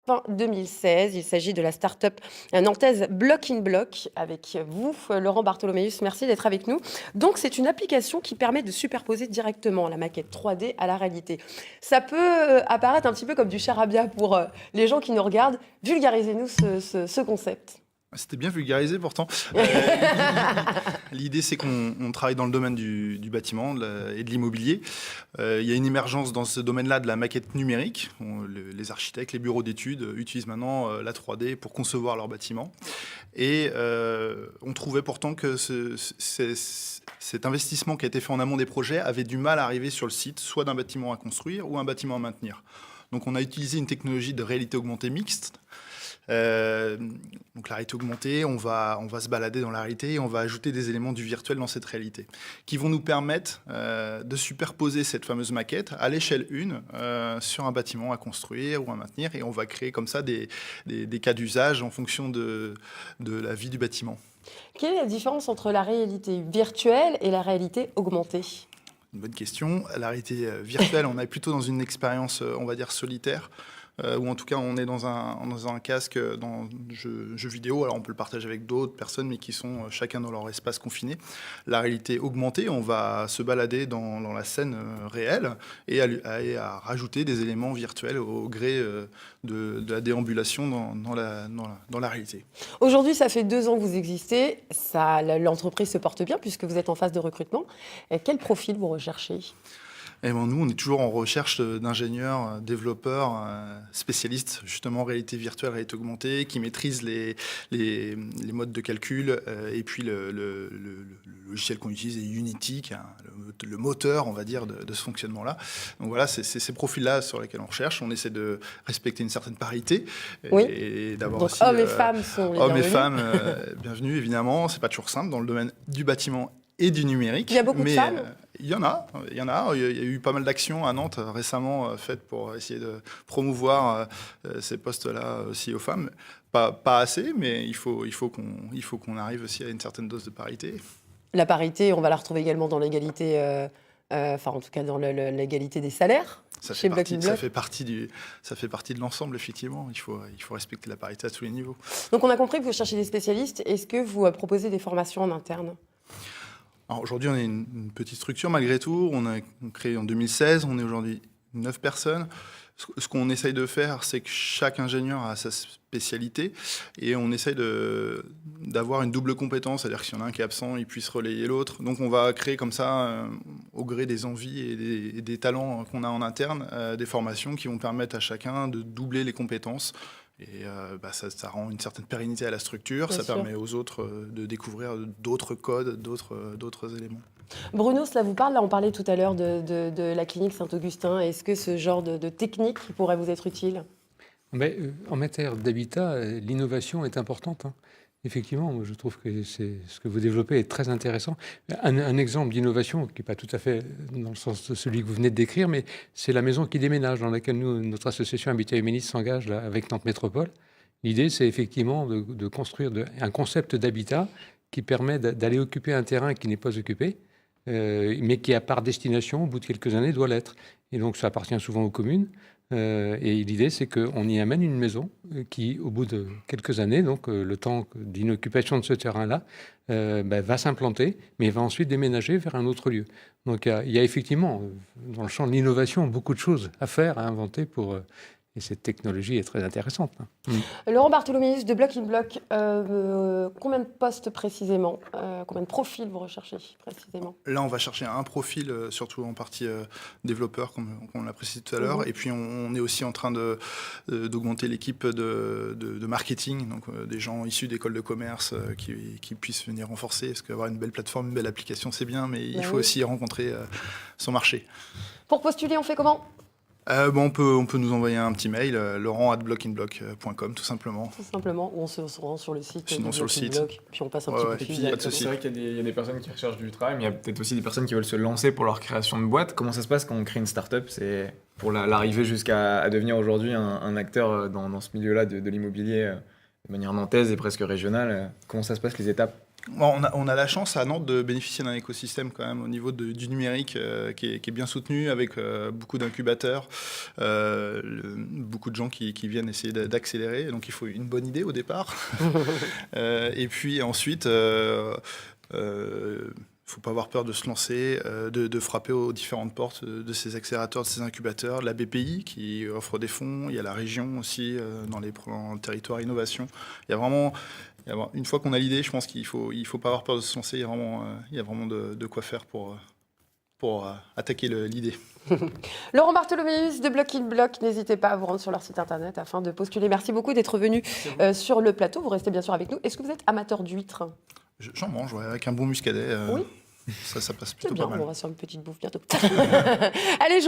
fin 2016. Il s'agit de la start-up nantaise Block in Block avec vous, Laurent Bartholoméus. Merci d'être avec nous. Donc, c'est une application qui permet de superposer directement la maquette 3D à la réalité. Ça peut apparaître un petit peu comme du charabia pour les gens qui nous regardent. Vulgarisez-nous ce concept. C'était bien vulgarisé pourtant. L'idée, c'est qu'on travaille dans le domaine du bâtiment et de l'immobilier. Il y a une émergence dans ce domaine-là de la maquette numérique. Les architectes, les bureaux d'études utilisent maintenant la 3D pour concevoir leurs bâtiments. Et on trouvait pourtant que cet investissement qui a été fait en amont des projets avait du mal à arriver sur le site, soit d'un bâtiment à construire ou un bâtiment à maintenir. Donc on a utilisé une technologie de réalité augmentée mixte. Donc la réalité augmentée, on va se balader dans la réalité et on va ajouter des éléments du virtuel dans cette réalité qui vont nous permettre de superposer cette fameuse maquette à l'échelle 1 sur un bâtiment à construire ou à maintenir, et on va créer comme ça des cas d'usage en fonction de la vie du bâtiment. Quelle est la différence entre la réalité virtuelle et la réalité augmentée ? Une bonne question. La réalité virtuelle, on est plutôt dans une expérience, on va dire, solitaire. Ou en tout cas on est dans un casque dans jeu vidéo. Alors on peut le partager avec d'autres personnes, mais qui sont chacun dans leur espace confiné. La réalité augmentée, on va se balader dans la scène réelle et à rajouter des éléments virtuels au gré de la déambulation dans la réalité. Aujourd'hui, ça fait 2 ans que vous existez. L'entreprise se porte bien puisque vous êtes en phase de recrutement. Quel profil vous recherchez ? Et bon, nous, on est toujours en recherche d'ingénieurs, développeurs, spécialistes, justement, réalité virtuelle, réalité augmentée, qui maîtrisent les modes de calcul, et puis le logiciel qu'on utilise est Unity, qui est le moteur, on va dire, de ce fonctionnement-là. Donc voilà, c'est ces profils-là sur lesquels on recherche. On essaie de respecter une certaine parité. Oui. Et d'avoir Donc aussi, hommes et femmes sont les hommes et bienvenus. femmes, bienvenue, évidemment. C'est pas toujours simple dans le domaine du bâtiment et du numérique. Il y a beaucoup de femmes ? Il y en a. Il y a eu pas mal d'actions à Nantes récemment faites pour essayer de promouvoir ces postes-là aussi aux femmes. Pas assez, mais il faut qu'on arrive aussi à une certaine dose de parité. La parité, on va la retrouver également dans l'égalité, enfin en tout cas dans l'égalité des salaires. Ça chez fait Block. partie de l'ensemble, effectivement. Il faut respecter la parité à tous les niveaux. Donc on a compris que vous cherchez des spécialistes. Est-ce que vous proposez des formations en interne ? Alors aujourd'hui, on est une petite structure malgré tout. On a créé en 2016. On est aujourd'hui 9 personnes. Ce qu'on essaye de faire, c'est que chaque ingénieur a sa spécialité et on essaye d'avoir une double compétence. C'est-à-dire que s'il y en a un qui est absent, il puisse relayer l'autre. Donc on va créer comme ça, au gré des envies et des talents qu'on a en interne, des formations qui vont permettre à chacun de doubler les compétences. Et ça rend une certaine pérennité à la structure. Bien ça sûr. permet aux autres de découvrir d'autres codes, d'autres éléments. Bruno, cela vous parle ? Là, on parlait tout à l'heure de la clinique Saint-Augustin. Est-ce que ce genre de technique pourrait vous être utile ? Mais, en matière d'habitat, l'innovation est importante, hein. Effectivement, moi, je trouve que ce que vous développez est très intéressant. Un exemple d'innovation qui n'est pas tout à fait dans le sens de celui que vous venez de décrire, mais c'est la maison qui déménage, dans laquelle notre association Habitat Humaniste s'engage là, avec Nantes Métropole. L'idée, c'est effectivement de construire un concept d'habitat qui permet d'aller occuper un terrain qui n'est pas occupé, mais qui, par destination, au bout de quelques années, doit l'être. Et donc, ça appartient souvent aux communes. Et l'idée, c'est qu'on y amène une maison qui, au bout de quelques années, donc le temps d'inoccupation de ce terrain-là, va s'implanter, mais va ensuite déménager vers un autre lieu. Donc il y a effectivement, dans le champ de l'innovation, beaucoup de choses à faire, à inventer et cette technologie est très intéressante, hein. Laurent Bartholoméus de Block in Block, combien de postes précisément, combien de profils vous recherchez précisément ? Là, on va chercher un profil, surtout en partie développeur, comme on l'a précisé tout à l'heure. Et puis, on est aussi en train d'augmenter l'équipe de marketing, donc des gens issus d'écoles de commerce qui puissent venir renforcer. Parce qu'avoir une belle plateforme, une belle application, c'est bien, mais il faut aussi rencontrer son marché. Pour postuler, on fait comment ? On peut nous envoyer un petit mail, laurent@blockinblock.com, tout simplement. Tout simplement, ou on se rend sur le site. Sinon, sur le site. Block, puis on passe un petit coup de fil. Pas de souci. C'est vrai qu'il y a des personnes qui recherchent du travail, mais il y a peut-être aussi des personnes qui veulent se lancer pour leur création de boîte. Comment ça se passe quand on crée une start-up ? C'est pour l'arriver jusqu'à devenir aujourd'hui un acteur dans ce milieu-là de l'immobilier de manière nantaise et presque régionale. Comment ça se passe, les étapes ? Bon, on a la chance à Nantes de bénéficier d'un écosystème quand même au niveau du numérique qui est bien soutenu avec beaucoup d'incubateurs, beaucoup de gens qui viennent essayer d'accélérer. Donc il faut une bonne idée au départ. Et puis ensuite, faut pas avoir peur de se lancer, de frapper aux différentes portes de ces accélérateurs, de ces incubateurs. La BPI qui offre des fonds, il y a la région aussi dans le territoire innovation. Il y a vraiment, une fois qu'on a l'idée, je pense qu'il faut pas avoir peur de se lancer. Il y a vraiment de quoi faire pour attaquer l'idée. Laurent Bartholoméus de Block in Block, n'hésitez pas à vous rendre sur leur site internet afin de postuler. Merci beaucoup d'être venu sur le plateau. Vous restez bien sûr avec nous. Est-ce que vous êtes amateur d'huîtres ? J'en mange, ouais, avec un bon muscadet. Oui. Ça passe C'est plutôt bien, pas mal. on va sur une petite bouffe bientôt. Allez, je